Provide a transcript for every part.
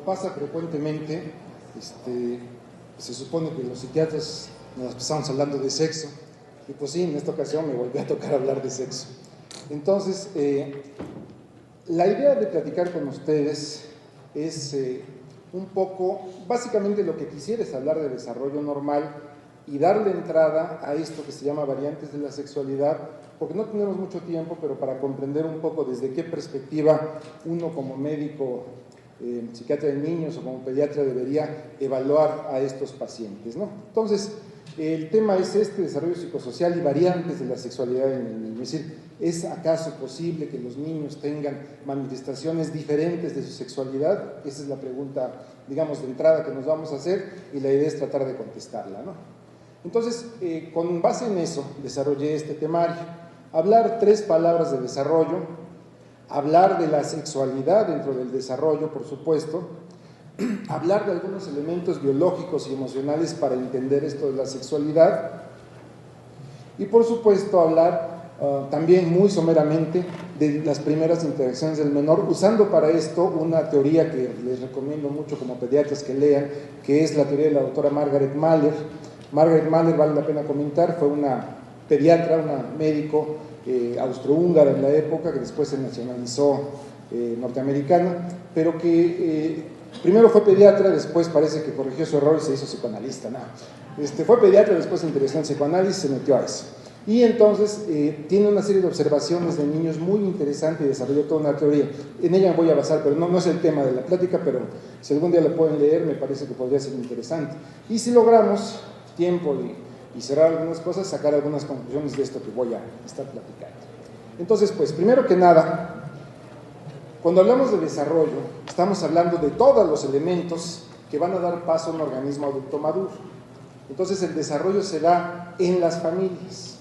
pasa frecuentemente, se supone que los psiquiatras nos pasamos hablando de sexo, y pues sí, en esta ocasión me volvió a tocar hablar de sexo. Entonces, la idea de platicar con ustedes es un poco, básicamente lo que quisiera es hablar de desarrollo normal y darle entrada a esto que se llama variantes de la sexualidad, porque no tenemos mucho tiempo, pero para comprender un poco desde qué perspectiva uno como médico, psiquiatra de niños o como pediatra debería evaluar a estos pacientes, ¿no? Entonces, el tema es desarrollo psicosocial y variantes de la sexualidad en el niño. Es decir, ¿es acaso posible que los niños tengan manifestaciones diferentes de su sexualidad? Esa es la pregunta, digamos, de entrada que nos vamos a hacer, y la idea es tratar de contestarla, ¿no? Entonces, con base en eso, desarrollé este temario. Hablar 3 palabras de desarrollo, hablar de la sexualidad dentro del desarrollo, por supuesto, hablar de algunos elementos biológicos y emocionales para entender esto de la sexualidad, y por supuesto hablar también muy someramente de las primeras interacciones del menor, usando para esto una teoría que les recomiendo mucho como pediatras que lean, que es la teoría de la doctora Margaret Mahler. Margaret Mahler, vale la pena comentar, fue una pediatra, una médico austrohúngara en la época, que después se nacionalizó norteamericana, pero que primero fue pediatra, después parece que corrigió su error y se hizo psicoanalista. No. Fue pediatra, después se interesó en psicoanálisis, se metió a eso. Y entonces tiene una serie de observaciones de niños muy interesante y desarrolló toda una teoría. En ella me voy a basar, pero no es el tema de la plática, pero si algún día la pueden leer, me parece que podría ser interesante. Y si logramos tiempo y cerrar algunas cosas, sacar algunas conclusiones de esto que voy a estar platicando. Entonces, pues, primero que nada, cuando hablamos de desarrollo, estamos hablando de todos los elementos que van a dar paso a un organismo adulto maduro. Entonces, el desarrollo se da en las familias,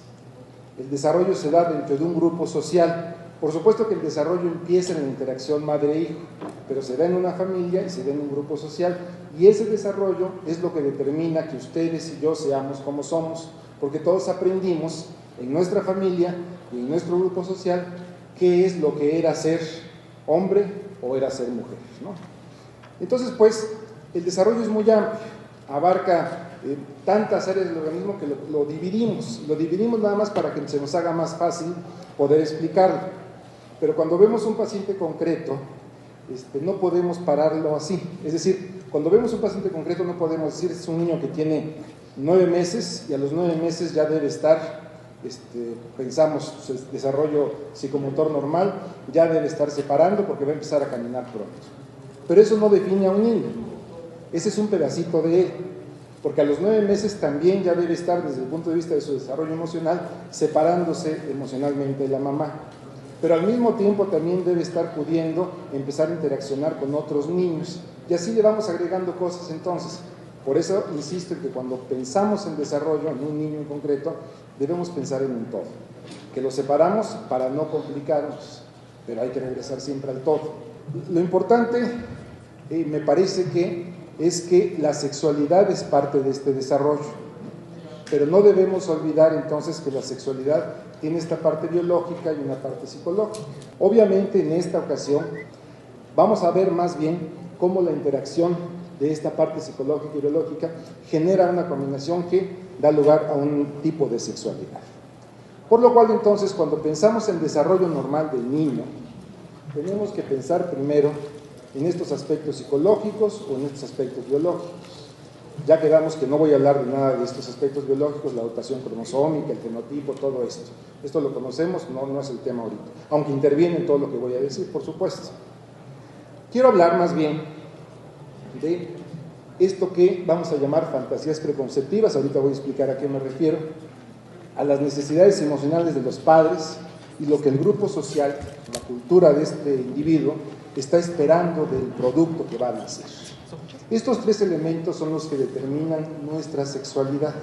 el desarrollo se da dentro de un grupo social. Por supuesto que el desarrollo empieza en la interacción madre-hijo, pero se da en una familia y se da en un grupo social, y ese desarrollo es lo que determina que ustedes y yo seamos como somos, porque todos aprendimos en nuestra familia y en nuestro grupo social qué es lo que era ser hombre o era ser mujer, ¿no? Entonces, pues, el desarrollo es muy amplio, abarca tantas áreas del organismo que lo dividimos nada más para que se nos haga más fácil poder explicarlo. Pero cuando vemos un paciente concreto, no podemos pararlo así. Es decir, cuando vemos un paciente concreto no podemos decir, es un niño que tiene 9 meses y a los 9 meses ya debe estar, pensamos, su desarrollo psicomotor normal, ya debe estar separando porque va a empezar a caminar pronto. Pero eso no define a un niño, ese es un pedacito de él, porque a los 9 meses también ya debe estar, desde el punto de vista de su desarrollo emocional, separándose emocionalmente de la mamá. Pero al mismo tiempo también debe estar pudiendo empezar a interaccionar con otros niños, y así le vamos agregando cosas. Entonces, por eso insisto en que cuando pensamos en desarrollo, en un niño en concreto, debemos pensar en un todo, que lo separamos para no complicarnos, pero hay que regresar siempre al todo. Lo importante, me parece que es que la sexualidad es parte de este desarrollo, pero no debemos olvidar entonces que la sexualidad tiene esta parte biológica y una parte psicológica. Obviamente en esta ocasión vamos a ver más bien cómo la interacción de esta parte psicológica y biológica genera una combinación que da lugar a un tipo de sexualidad. Por lo cual entonces, cuando pensamos en desarrollo normal del niño, tenemos que pensar primero en estos aspectos psicológicos o en estos aspectos biológicos. Ya quedamos que no voy a hablar de nada de estos aspectos biológicos, la dotación cromosómica, el fenotipo, todo esto. Esto lo conocemos, no es el tema ahorita, aunque interviene en todo lo que voy a decir, por supuesto. Quiero hablar más bien de esto que vamos a llamar fantasías preconceptivas. Ahorita voy a explicar a qué me refiero, a las necesidades emocionales de los padres y lo que el grupo social, la cultura de este individuo, está esperando del producto que va a nacer. Estos 3 elementos son los que determinan nuestra sexualidad.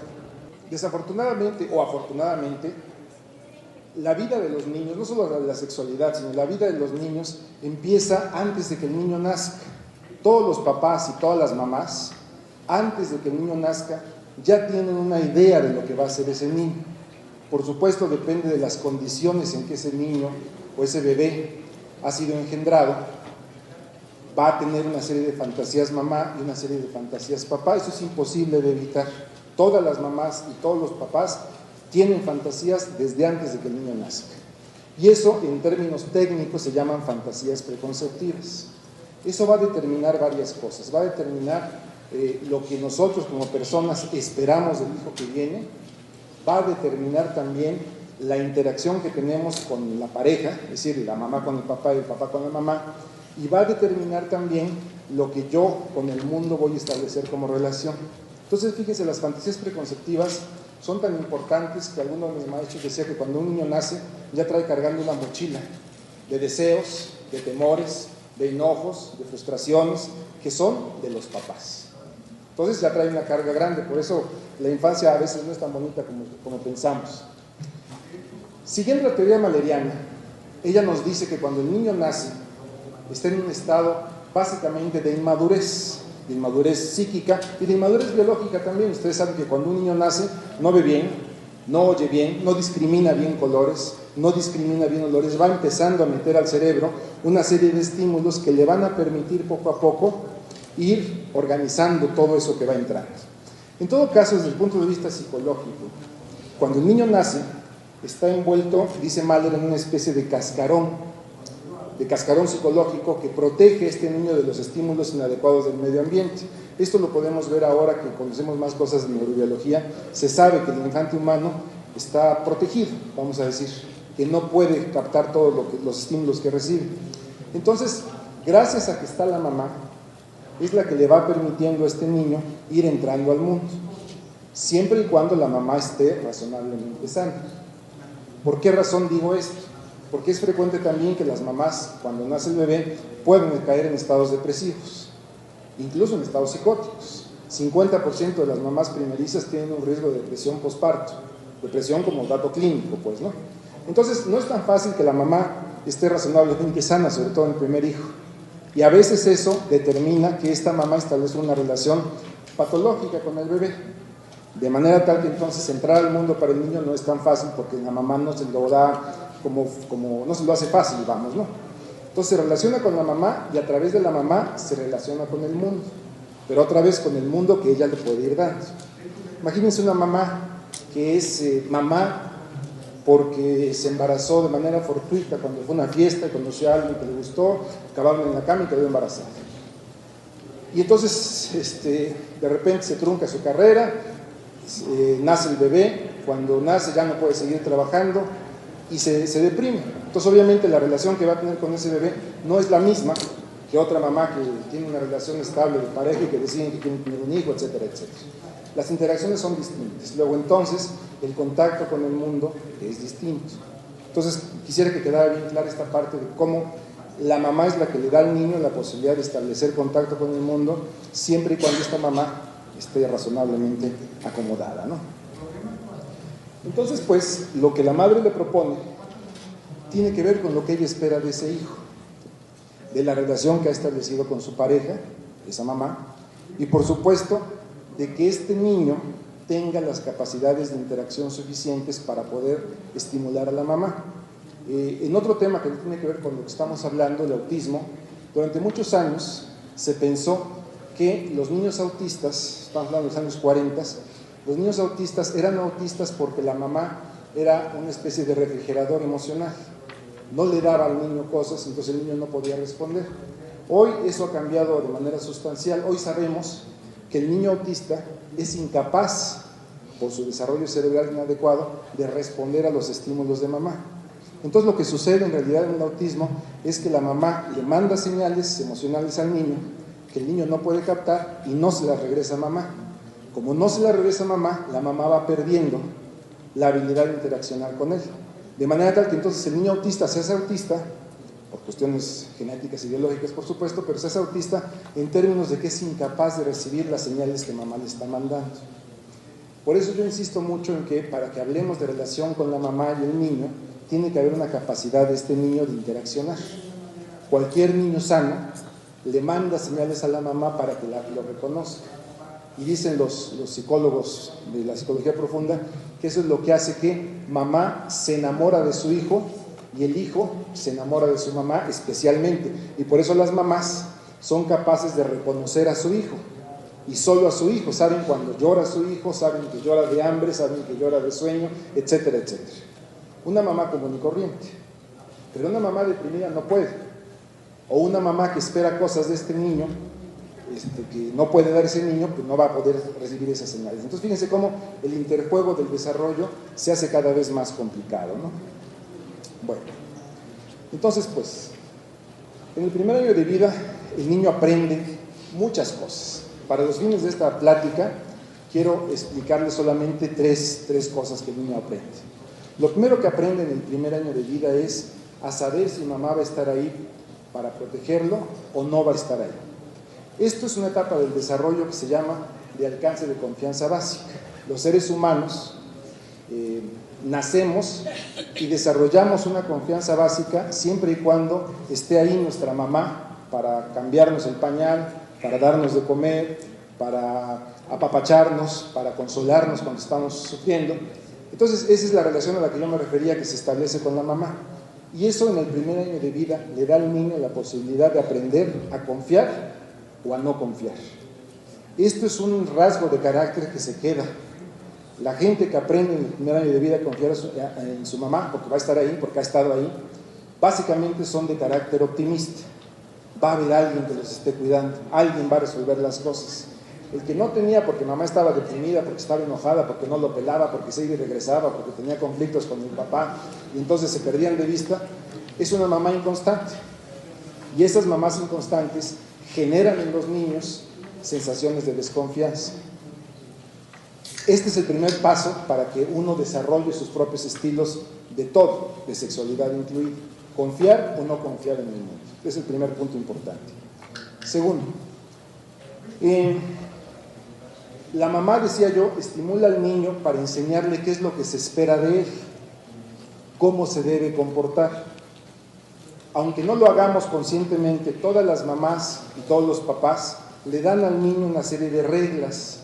Desafortunadamente o afortunadamente, la vida de los niños, no solo la de la sexualidad, sino la vida de los niños empieza antes de que el niño nazca. Todos los papás y todas las mamás, antes de que el niño nazca, ya tienen una idea de lo que va a ser ese niño. Por supuesto, depende de las condiciones en que ese niño o ese bebé ha sido engendrado, va a tener una serie de fantasías mamá y una serie de fantasías papá. Eso es imposible de evitar. Todas las mamás y todos los papás tienen fantasías desde antes de que el niño nazca. Y eso, en términos técnicos, se llaman fantasías preconceptivas. Eso va a determinar varias cosas. Va a determinar lo que nosotros como personas esperamos del hijo que viene. Va a determinar también la interacción que tenemos con la pareja, es decir, la mamá con el papá y el papá con la mamá. Y va a determinar también lo que yo con el mundo voy a establecer como relación. Entonces, fíjense, las fantasías preconceptivas son tan importantes que alguno de mis maestros decía que cuando un niño nace ya trae cargando una mochila de deseos, de temores, de enojos, de frustraciones, que son de los papás. Entonces ya trae una carga grande, por eso la infancia a veces no es tan bonita como pensamos. Siguiendo la teoría maleriana, ella nos dice que cuando el niño nace, está en un estado básicamente de inmadurez psíquica y de inmadurez biológica también. Ustedes saben que cuando un niño nace no ve bien, no oye bien, no discrimina bien colores, no discrimina bien olores, va empezando a meter al cerebro una serie de estímulos que le van a permitir poco a poco ir organizando todo eso que va entrando. En todo caso, desde el punto de vista psicológico, cuando el niño nace, está envuelto, dice Mahler, en una especie de cascarón psicológico que protege a este niño de los estímulos inadecuados del medio ambiente. Esto lo podemos ver ahora que conocemos más cosas de neurobiología. Se sabe que el infante humano está protegido, vamos a decir, que no puede captar todos los estímulos que recibe. Entonces, gracias a que está la mamá, es la que le va permitiendo a este niño ir entrando al mundo, siempre y cuando la mamá esté razonablemente sana. ¿Por qué razón digo esto? Porque es frecuente también que las mamás, cuando nace el bebé, pueden caer en estados depresivos, incluso en estados psicóticos. 50% de las mamás primerizas tienen un riesgo de depresión posparto, depresión como dato clínico, pues, ¿no? Entonces, no es tan fácil que la mamá esté razonablemente sana, sobre todo en el primer hijo. Y a veces eso determina que esta mamá establece una relación patológica con el bebé, de manera tal que entonces entrar al mundo para el niño no es tan fácil porque la mamá no se lo da como no se lo hace fácil, vamos, ¿no? Entonces se relaciona con la mamá y a través de la mamá se relaciona con el mundo, pero otra vez con el mundo que ella le puede ir dando. Imagínense una mamá que es mamá porque se embarazó de manera fortuita cuando fue a una fiesta y conoció a alguien que le gustó, acabaron en la cama y quedó embarazada. Y entonces de repente se trunca su carrera, nace el bebé, cuando nace ya no puede seguir trabajando y se deprime. Entonces obviamente la relación que va a tener con ese bebé no es la misma que otra mamá que tiene una relación estable de pareja y que deciden que quieren tener un hijo, etcétera, etcétera. Las interacciones son distintas. Luego entonces el contacto con el mundo es distinto. Entonces quisiera que quedara bien clara esta parte de cómo la mamá es la que le da al niño la posibilidad de establecer contacto con el mundo siempre y cuando esta mamá esté razonablemente acomodada, ¿no? Entonces, pues, lo que la madre le propone tiene que ver con lo que ella espera de ese hijo, de la relación que ha establecido con su pareja, esa mamá, y por supuesto, de que este niño tenga las capacidades de interacción suficientes para poder estimular a la mamá. En otro tema que tiene que ver con lo que estamos hablando, el autismo, durante muchos años se pensó que los niños autistas, estamos hablando de los años 40, los niños autistas eran autistas porque la mamá era una especie de refrigerador emocional. No le daba al niño cosas, entonces el niño no podía responder. Hoy eso ha cambiado de manera sustancial. Hoy sabemos que el niño autista es incapaz, por su desarrollo cerebral inadecuado, de responder a los estímulos de mamá. Entonces lo que sucede en realidad en el autismo es que la mamá le manda señales emocionales al niño que el niño no puede captar y no se las regresa a mamá. Como no se las regresa a mamá, la mamá va perdiendo la habilidad de interaccionar con él. De manera tal que entonces el niño autista se hace autista, por cuestiones genéticas y biológicas por supuesto, pero se hace autista en términos de que es incapaz de recibir las señales que mamá le está mandando. Por eso yo insisto mucho en que para que hablemos de relación con la mamá y el niño, tiene que haber una capacidad de este niño de interaccionar. Cualquier niño sano le manda señales a la mamá para que lo reconozca. Y dicen los psicólogos de la psicología profunda que eso es lo que hace que mamá se enamora de su hijo y el hijo se enamora de su mamá especialmente. Y por eso las mamás son capaces de reconocer a su hijo, y solo a su hijo, saben cuando llora su hijo, saben que llora de hambre, saben que llora de sueño, etcétera, etcétera. Una mamá común y corriente, pero una mamá deprimida no puede, o una mamá que espera cosas de este niño, que no puede dar ese niño, pues no va a poder recibir esas señales. Entonces fíjense cómo el interjuego del desarrollo se hace cada vez más complicado, ¿no? Bueno, entonces pues, en el primer año de vida el niño aprende muchas cosas. Para los fines de esta plática quiero explicarles solamente tres cosas que el niño aprende. Lo primero que aprende en el primer año de vida es a saber si mamá va a estar ahí para protegerlo o no va a estar ahí. Esto es una etapa del desarrollo que se llama de alcance de confianza básica. Los seres humanos nacemos y desarrollamos una confianza básica siempre y cuando esté ahí nuestra mamá para cambiarnos el pañal, para darnos de comer, para apapacharnos, para consolarnos cuando estamos sufriendo. Entonces esa es la relación a la que yo me refería, que se establece con la mamá. Y eso en el primer año de vida le da al niño la posibilidad de aprender a confiar o a no confiar. Esto es un rasgo de carácter que se queda. La gente que aprende en el primer año de vida a confiar en su mamá, porque va a estar ahí, porque ha estado ahí, básicamente son de carácter optimista. Va a haber alguien que los esté cuidando, alguien va a resolver las cosas. El que no tenía, porque mamá estaba deprimida, porque estaba enojada, porque no lo pelaba, porque se iba y regresaba, porque tenía conflictos con el papá, y entonces se perdían de vista, es una mamá inconstante. Y esas mamás inconstantes generan en los niños sensaciones de desconfianza. Este es el primer paso para que uno desarrolle sus propios estilos de todo, de sexualidad incluida. Confiar o no confiar en el mundo. Es el primer punto importante. Segundo, la mamá, decía yo, estimula al niño para enseñarle qué es lo que se espera de él, cómo se debe comportar. Aunque no lo hagamos conscientemente, todas las mamás y todos los papás le dan al niño una serie de reglas,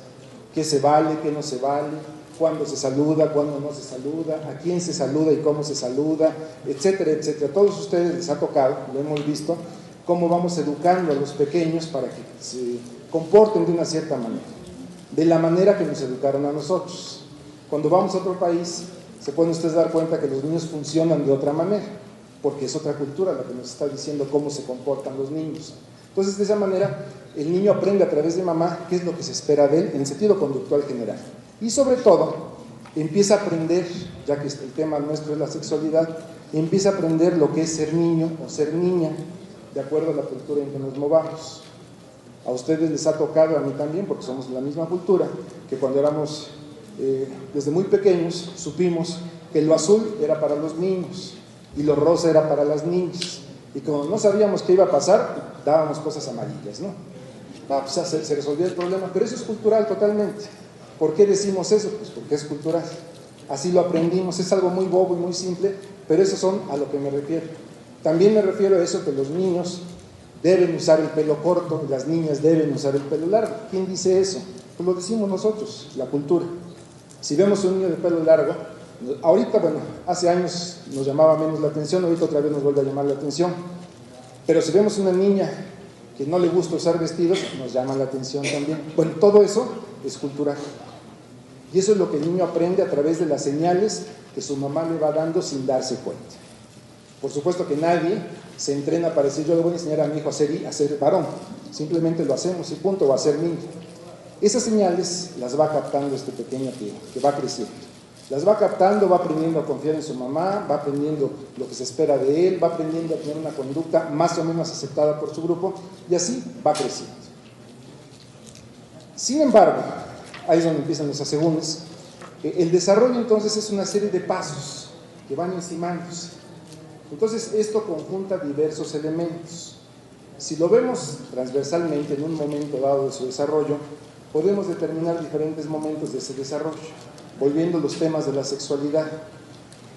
qué se vale, qué no se vale, cuándo se saluda, cuándo no se saluda, a quién se saluda y cómo se saluda, etcétera, etcétera. A todos ustedes les ha tocado, lo hemos visto, cómo vamos educando a los pequeños para que se comporten de una cierta manera, de la manera que nos educaron a nosotros. Cuando vamos a otro país, se pueden ustedes dar cuenta que los niños funcionan de otra manera, porque es otra cultura la que nos está diciendo cómo se comportan los niños. Entonces, de esa manera, el niño aprende a través de mamá qué es lo que se espera de él en el sentido conductual general. Y sobre todo, empieza a aprender, ya que el tema nuestro es la sexualidad, empieza a aprender lo que es ser niño o ser niña, de acuerdo a la cultura en que nos movamos. A ustedes les ha tocado, a mí también, porque somos de la misma cultura, que cuando éramos desde muy pequeños supimos que lo azul era para los niños y lo rosa era para las niñas. Y como no sabíamos qué iba a pasar, dábamos cosas amarillas, ¿no? Pues se resolvía el problema, pero eso es cultural totalmente. ¿Por qué decimos eso? Pues porque es cultural. Así lo aprendimos, es algo muy bobo y muy simple, pero eso son a lo que me refiero. También me refiero a eso que los niños deben usar el pelo corto y las niñas deben usar el pelo largo. ¿Quién dice eso? Pues lo decimos nosotros, la cultura. Si vemos un niño de pelo largo, ahorita, bueno, hace años nos llamaba menos la atención, ahorita otra vez nos vuelve a llamar la atención. Pero si vemos una niña que no le gusta usar vestidos, nos llama la atención también. Bueno, todo eso es cultural. Y eso es lo que el niño aprende a través de las señales que su mamá le va dando sin darse cuenta. Por supuesto que nadie se entrena para decir, yo le voy a enseñar a mi hijo a ser varón. Simplemente lo hacemos y punto, va a ser niño. Esas señales las va captando este pequeño que va creciendo. Las va captando, va aprendiendo a confiar en su mamá, va aprendiendo lo que se espera de él, va aprendiendo a tener una conducta más o menos aceptada por su grupo y así va creciendo. Sin embargo, ahí es donde empiezan los asegúnes. El desarrollo entonces es una serie de pasos que van encimándose. Entonces esto conjunta diversos elementos. Si lo vemos transversalmente en un momento dado de su desarrollo, podemos determinar diferentes momentos de ese desarrollo. Volviendo a los temas de la sexualidad,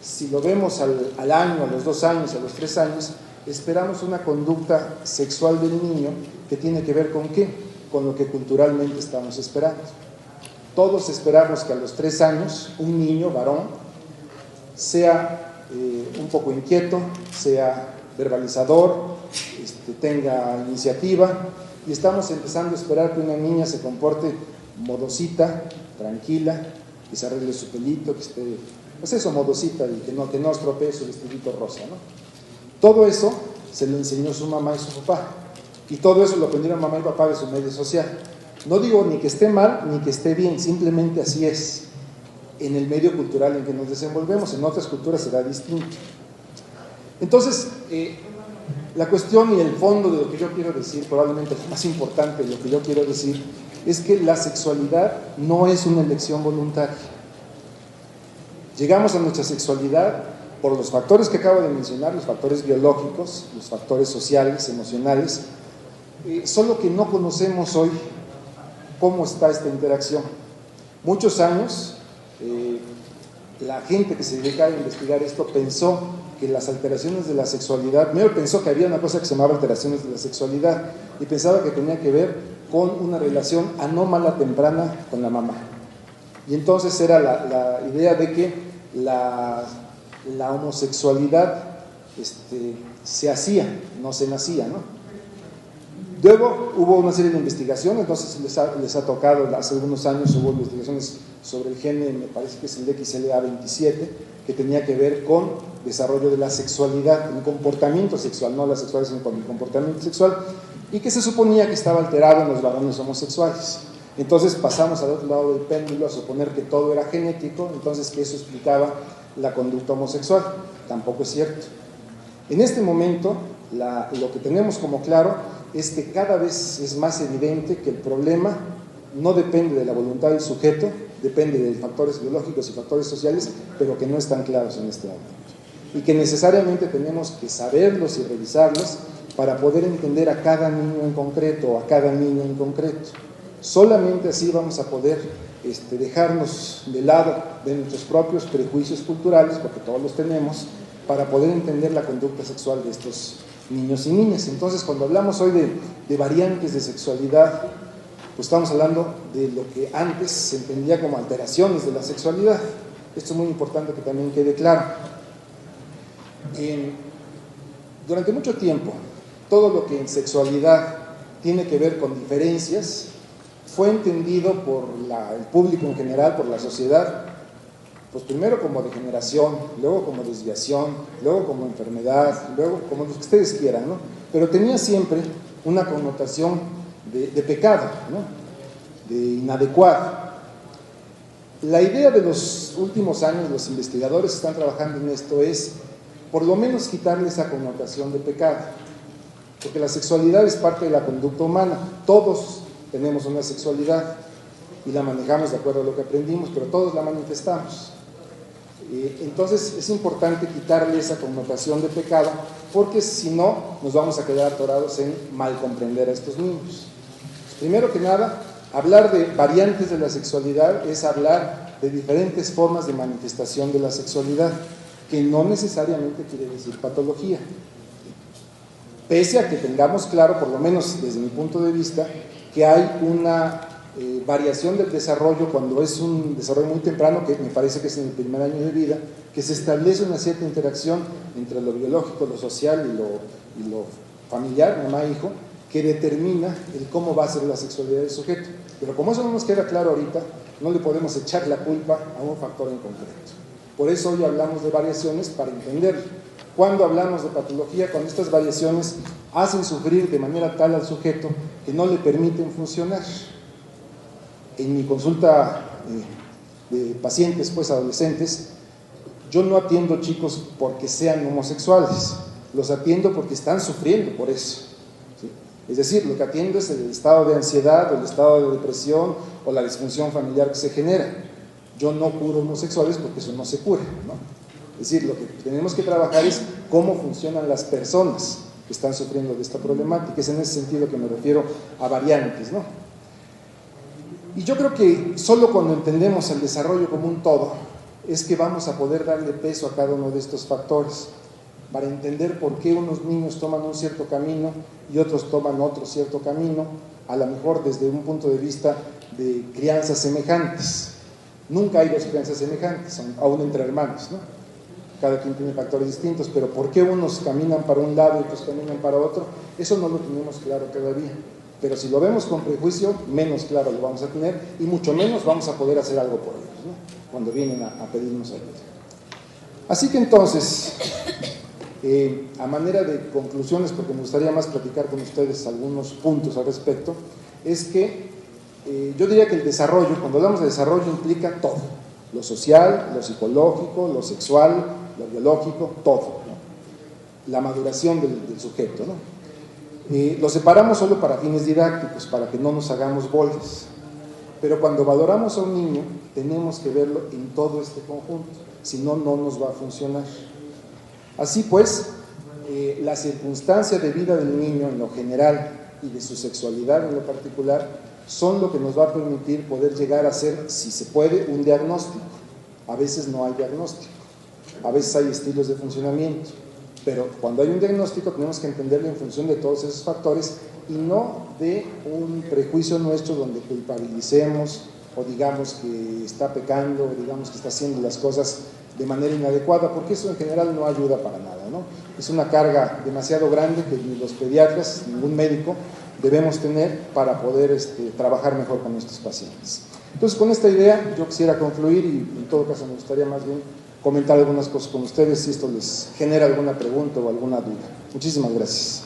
si lo vemos al año, a los 2 años, a los 3 años, esperamos una conducta sexual del niño que tiene que ver con ¿qué? Con lo que culturalmente estamos esperando. Todos esperamos que a los 3 años un niño varón sea un poco inquieto, sea verbalizador, tenga iniciativa, y estamos empezando a esperar que una niña se comporte modosita, tranquila, que se arregle su pelito, que esté, pues eso, modosita, y que no estropee su vestidito rosa, ¿no? Todo eso se lo enseñó su mamá y su papá, y todo eso lo aprendieron mamá y papá de su medio social. No digo ni que esté mal ni que esté bien, simplemente así es en el medio cultural en que nos desenvolvemos. En otras culturas será distinto. Entonces, la cuestión y el fondo de lo que yo quiero decir, probablemente lo más importante de lo que yo quiero decir, es que la sexualidad no es una elección voluntaria. Llegamos a nuestra sexualidad por los factores que acabo de mencionar, los factores biológicos, los factores sociales, emocionales, solo que no conocemos hoy cómo está esta interacción. Muchos años, la gente que se dedicaba a investigar esto pensó que las alteraciones de la sexualidad, primero pensó que había una cosa que se llamaba alteraciones de la sexualidad y pensaba que tenía que ver con una relación anómala temprana con la mamá. Y entonces era la idea de que la homosexualidad se hacía, no se nacía, ¿no? Luego hubo una serie de investigaciones, entonces les ha tocado, hace algunos años hubo investigaciones sobre el gen, me parece que es el XLA27, que tenía que ver con desarrollo de la sexualidad, el comportamiento sexual, no la sexualidad, sino con el comportamiento sexual, y que se suponía que estaba alterado en los varones homosexuales. Entonces pasamos al otro lado del péndulo a suponer que todo era genético, entonces que eso explicaba la conducta homosexual. Tampoco es cierto. En este momento, lo que tenemos como claro es que cada vez es más evidente que el problema no depende de la voluntad del sujeto, depende de factores biológicos y factores sociales, pero que no están claros en este momento. Y que necesariamente tenemos que saberlos y revisarlos para poder entender a cada niño en concreto o a cada niña en concreto. Solamente así vamos a poder dejarnos de lado de nuestros propios prejuicios culturales, porque todos los tenemos, para poder entender la conducta sexual de estos niños y niñas. Entonces, cuando hablamos hoy de variantes de sexualidad, pues estamos hablando de lo que antes se entendía como alteraciones de la sexualidad. Esto es muy importante que también quede claro. Durante mucho tiempo, todo lo que en sexualidad tiene que ver con diferencias fue entendido por el público en general, por la sociedad, pues primero como degeneración, luego como desviación, luego como enfermedad, luego como lo que ustedes quieran, ¿no? Pero tenía siempre una connotación de pecado, ¿no? De inadecuado. La idea de los últimos años, los investigadores que están trabajando en esto, es por lo menos quitarle esa connotación de pecado, porque la sexualidad es parte de la conducta humana. Todos tenemos una sexualidad y la manejamos de acuerdo a lo que aprendimos, pero todos la manifestamos. Entonces es importante quitarle esa connotación de pecado, porque si no nos vamos a quedar atorados en mal comprender a estos niños. Primero que nada, hablar de variantes de la sexualidad es hablar de diferentes formas de manifestación de la sexualidad, que no necesariamente quiere decir patología. Pese a que tengamos claro, por lo menos desde mi punto de vista, que hay una variación del desarrollo cuando es un desarrollo muy temprano, que me parece que es en el primer año de vida, que se establece una cierta interacción entre lo biológico, lo social y lo familiar, mamá-hijo, que determina el cómo va a ser la sexualidad del sujeto. Pero como eso no nos queda claro ahorita, no le podemos echar la culpa a un factor en concreto. Por eso hoy hablamos de variaciones para entenderlo. Cuando hablamos de patología, cuando estas variaciones hacen sufrir de manera tal al sujeto que no le permiten funcionar. En mi consulta de pacientes, pues adolescentes, yo no atiendo chicos porque sean homosexuales, los atiendo porque están sufriendo por eso, ¿sí? Es decir, lo que atiendo es el estado de ansiedad, o el estado de depresión, o la disfunción familiar que se genera. Yo no curo homosexuales porque eso no se cura, ¿no? Es decir, lo que tenemos que trabajar es cómo funcionan las personas que están sufriendo de esta problemática. Es en ese sentido que me refiero a variantes, ¿no? Y yo creo que solo cuando entendemos el desarrollo como un todo es que vamos a poder darle peso a cada uno de estos factores, para entender por qué unos niños toman un cierto camino y otros toman otro cierto camino, a lo mejor desde un punto de vista de crianzas semejantes. Nunca hay dos crianzas semejantes, aún entre hermanos, ¿no? cada quien tiene factores distintos, pero ¿por qué unos caminan para un lado y otros caminan para otro? Eso no lo tenemos claro todavía, pero si lo vemos con prejuicio, menos claro lo vamos a tener y mucho menos vamos a poder hacer algo por ellos, ¿no? Cuando vienen a pedirnos ayuda. Así que entonces, a manera de conclusiones, porque me gustaría más platicar con ustedes algunos puntos al respecto, es que yo diría que el desarrollo, cuando hablamos de desarrollo, implica todo, lo social, lo psicológico, lo sexual, lo biológico, todo, ¿no? La maduración del sujeto, ¿no? Lo separamos solo para fines didácticos, para que no nos hagamos bolas, pero cuando valoramos a un niño tenemos que verlo en todo este conjunto, si no, no nos va a funcionar. Así pues, la circunstancia de vida del niño en lo general y de su sexualidad en lo particular son lo que nos va a permitir poder llegar a hacer, si se puede, un diagnóstico. A veces no hay diagnóstico, a veces hay estilos de funcionamiento, pero cuando hay un diagnóstico tenemos que entenderlo en función de todos esos factores y no de un prejuicio nuestro donde culpabilicemos o digamos que está pecando o digamos que está haciendo las cosas de manera inadecuada, porque eso en general no ayuda para nada, ¿no? Es una carga demasiado grande que ni los pediatras, ningún médico debemos tener para poder trabajar mejor con nuestros pacientes. Entonces, con esta idea yo quisiera concluir y en todo caso me gustaría más bien comentar algunas cosas con ustedes si esto les genera alguna pregunta o alguna duda. Muchísimas gracias.